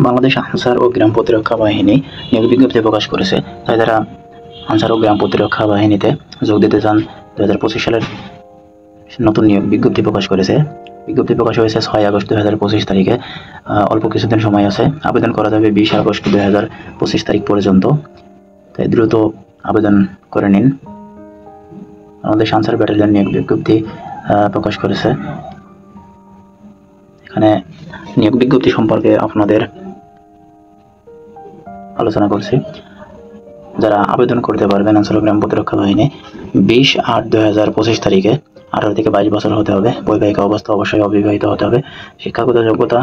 বাংলাদেশ আনসার ও গ্রাম প্রতিরক্ষা বাহিনী নিয়োগ বিজ্ঞপ্তি প্রকাশ করেছে। তাই যারা আনসার ও গ্রাম প্রতিরক্ষা বাহিনীতে যোগ দিতে চান 2025 সালের নতুন নিয়োগ বিজ্ঞপ্তি প্রকাশ করেছে। বিজ্ঞপ্তি প্রকাশ হয়েছে 6 আগস্ট 2025 তারিখে। অল্প কিছুদিন সময় আছে। আবেদন করা যাবে 20 আগস্ট 2025 তারিখ পর্যন্ত। তাই দ্রুত আবেদন করে নিন। আমাদের আনসার ব্যাটালিয়ন নিয়োগ বিজ্ঞপ্তি প্রকাশ করেছে। এখানে নিয়োগ বিজ্ঞপ্তি সম্পর্কে আপনাদের আলোচনা করছি। যারা আবেদন করতে পারবেন আনসার ও গ্রাম প্রতিরক্ষা বাহিনী 20/8/2025 তারিখে 18 থেকে 22 বছর হতে হবে। বৈবাহিক অবস্থা অবশ্যই অবিবাহিত হতে হবে। শিক্ষাগত যোগ্যতা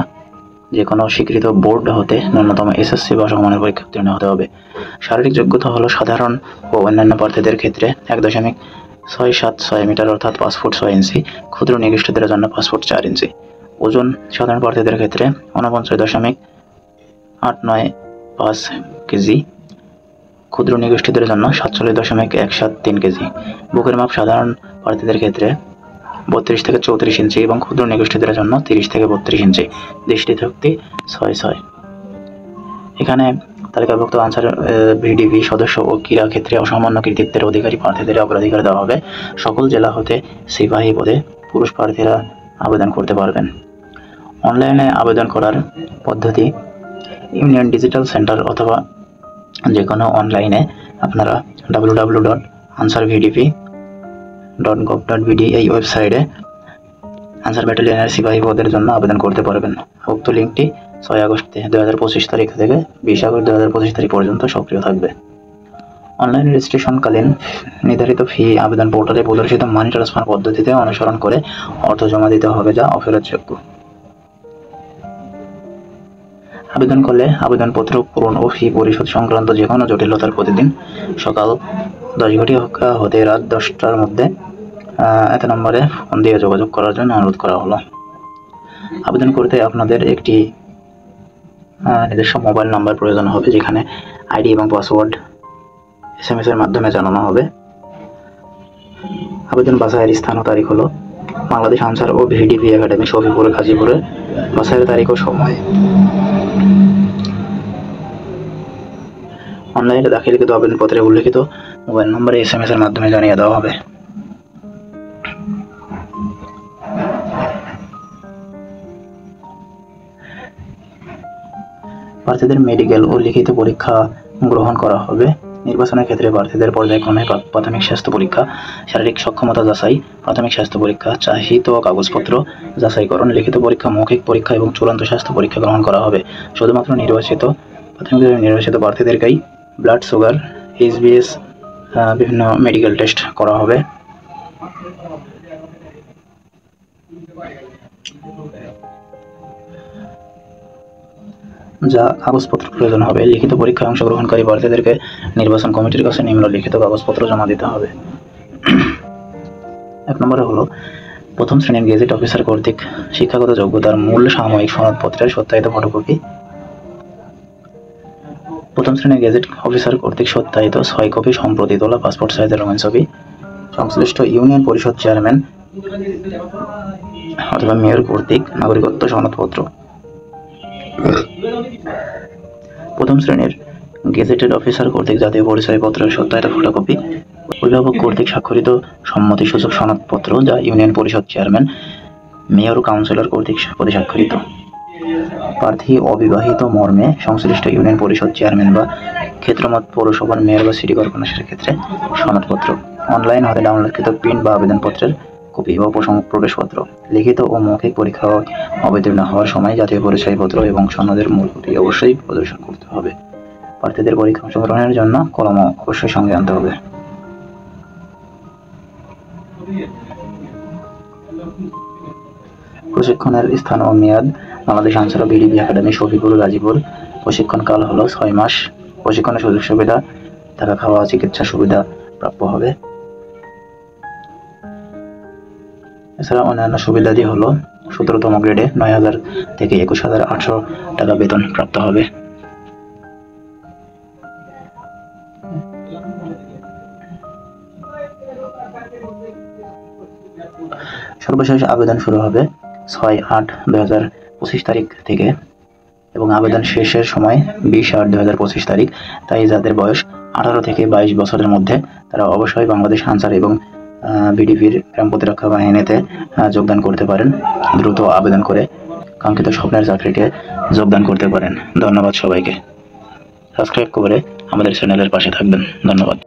যে কোনো স্বীকৃত বোর্ড হতে ন্যূনতম এসএসসি বা সমমানের পরীক্ষা উত্তীর্ণ হতে হবে। শারীরিক যোগ্যতা হলো সাধারণ ও অন্যান্য প্রার্থীদের ক্ষেত্রে 1.676 মিটার অর্থাৎ 5 ফুট 6 ইঞ্চি, ক্ষুদ্র নিগোষ্ঠীদের জন্য 5 ফুট 4 ইঞ্চি। ওজন সাধারণ প্রার্থীদের ক্ষেত্রে 49.895 কেজি, ক্ষুদ্র নিগোষ্ঠীদের জন্য 47.173 কেজি। বুকের মাপ সাধারণ প্রার্থীদের ক্ষেত্রে 32 থেকে 34 ইঞ্চি এবং ক্ষুদ্র নিগোষ্ঠীদের জন্য 30 থেকে 32 ইঞ্চি। দৃষ্টিশক্তি 6/6। এখানে তালিকাভুক্ত আনসার ভিডিপি সদস্য ও ক্রীড়া ক্ষেত্রে অসামান্য কৃতিত্বের অধিকারী প্রার্থীদের অগ্রাধিকার দেওয়া হবে। সকল জেলা হতে সিপাহী পদে পুরুষ প্রার্থীরা আবেদন করতে পারবেন। অনলাইনে আবেদন করার পদ্ধতি ইউনিয়ন ডিজিটাল সেন্টার অথবা যে কোনো অনলাইনে আপনারা www.ansarvdp.gov.bd এই ওয়েবসাইটে আনসার ব্যাটালিয়নের সিপাহী পদের জন্য আবেদন করতে পারবেন। উক্ত লিঙ্কটি 6 আগস্ট 2025 তারিখ থেকে 20 আগস্ট 2025 তারিখ পর্যন্ত সক্রিয় থাকবে। অনলাইন রেজিস্ট্রেশনকালীন নির্ধারিত ফি আবেদন পোর্টালে প্রদর্শিত মানি ট্রান্সফার পদ্ধতিতে অনুসরণ করে অর্থ জমা দিতে হবে, যা অফেরতযোগ্য। আবেদন করলে আবেদনপত্র পূরণ ও ফি পরিশোধ সংক্রান্ত যে কোনো জটিলতার প্রতিদিন সকাল 10 ঘটিকা হতে রাত 10টার মধ্যে এত নম্বরে ফোন দিয়ে যোগাযোগ করার জন্য অনুরোধ করা হলো। আবেদন করতে আপনাদের একটি নিজস্ব মোবাইল নাম্বার প্রয়োজন হবে, যেখানে আইডি এবং পাসওয়ার্ড SMS এর মাধ্যমে জানানো হবে। আবেদন বাছাইয়ের স্থান ও তারিখ হলো বাংলাদেশ আনসার ও ভিডিপি একাডেমি, শফিপুর, গাজীপুরে। বাছাইয়ের তারিখ ও সময় অনলাইনে দাখিলকৃত আবেদনপত্রে উল্লেখিত মোবাইল নম্বরে SMS এর মাধ্যমে জানিয়ে দেওয়া হবে। প্রার্থীদের মেডিকেল ও লিখিত পরীক্ষা গ্রহণ করা হবে। নির্বাচনের ক্ষেত্রে প্রার্থীদের পর্যায়ক্রমে প্রাথমিক স্বাস্থ্য পরীক্ষা, শারীরিক সক্ষমতা যাচাই, প্রাথমিক স্বাস্থ্য পরীক্ষা, চাহিত কাগজপত্র যাচাইকরণ, লিখিত পরীক্ষা, মৌখিক পরীক্ষা এবং চূড়ান্ত স্বাস্থ্য পরীক্ষা গ্রহণ করা হবে। শুধুমাত্র প্রাথমিকভাবে নির্বাচিত প্রার্থীদেরকেই ব্লাড সুগার, HbS, বিভিন্ন মেডিকেল টেস্ট করা হবে। যা কাগজপত্র প্রয়োজন হবে। লিখিত পরীক্ষায় অংশগ্রহণকারী প্রার্থীদেরকে নির্বাচন কমিটির কাছে নিম্নলিখিত কাগজপত্র জমা দিতে হবে। 1 নম্বরে হলো প্রথম শ্রেণীর গেজেট অফিসার কর্তৃক শিক্ষাগত যোগ্যতার মূল সাময়িক সনদপত্রের সত্যায়িত ফটোকপি। প্রথম শ্রেণীর গেজেট অফিসার কর্তৃক সত্যায়িত 6 কপি সম্প্রতি তোলা পাসপোর্ট সাইজের রঙিন ছবি। সংশ্লিষ্ট ইউনিয়ন পরিষদ চেয়ারম্যান অথবা মেয়র কর্তৃক নাগরিকত্ব সনদপত্র। প্রথম শ্রেণীর গেজেটেড অফিসার কর্তৃক জাতীয় পরিচয়পত্রের সত্যায়িত ফটোকপি। অভিভাবক কর্তৃক স্বাক্ষরিত সম্মতিসূচক সনদপত্র, যা ইউনিয়ন পরিষদ চেয়ারম্যান, মেয়র ও কাউন্সিলর কর্তৃক স্বাক্ষরিত। প্রার্থী অবিবাহিত মর্মে সংশ্লিষ্ট ইউনিয়ন পরিষদ চেয়ারম্যান বা ক্ষেত্রমত পৌরসভার মেয়র বা সিটি কর্পোরেশনের ক্ষেত্রে সনদপত্র। অনলাইন হতে ডাউনলোডকৃত প্রিন্ট বা আবেদনপত্রের কপি বা প্রবেশপত্র। লিখিত ও মৌখিক পরীক্ষা অবতীর্ণ হওয়ার সময় জাতীয় পরিচয়পত্র এবং সনদের মূল কপি অবশ্যই প্রদর্শন করতে হবে। প্রার্থীদের পরীক্ষা অংশগ্রহণের জন্য কলমও অবশ্যই সঙ্গে আনতে হবে। প্রশিক্ষণের স্থান ও মেয়াদ বাংলাদেশ আনসার ও ভিডিপি একাডেমি, শফিপুর, গাজীপুর। প্রশিক্ষণকাল হলো 6 মাস। প্রশিক্ষণের সুযোগ সুবিধা থাকা, খাওয়া, চিকিৎসা সুবিধা প্রাপ্য হবে। এছাড়া অন্যান্য সুবিধাদি হলো 17তম গ্রেডে 9,000 থেকে 21,800 টাকা বেতন প্রাপ্ত হবে। সর্বশেষ আবেদন শুরু হবে 6/8/2025 তারিখ থেকে এবং আবেদন শেষের সময় 20/8/2025 তারিখ। তাই যাদের বয়স 18 থেকে 22 বছরের মধ্যে তারা অবশ্যই বাংলাদেশ আনসার এবং বিডিপির গ্রাম প্রতিরক্ষা বাহিনীতে যোগদান করতে পারেন। দ্রুত আবেদন করে কাঙ্ক্ষিত স্বপ্নের চাকরিতে যোগদান করতে পারেন। ধন্যবাদ সবাইকে। সাবস্ক্রাইব করে আমাদের চ্যানেলের পাশে থাকবেন। ধন্যবাদ।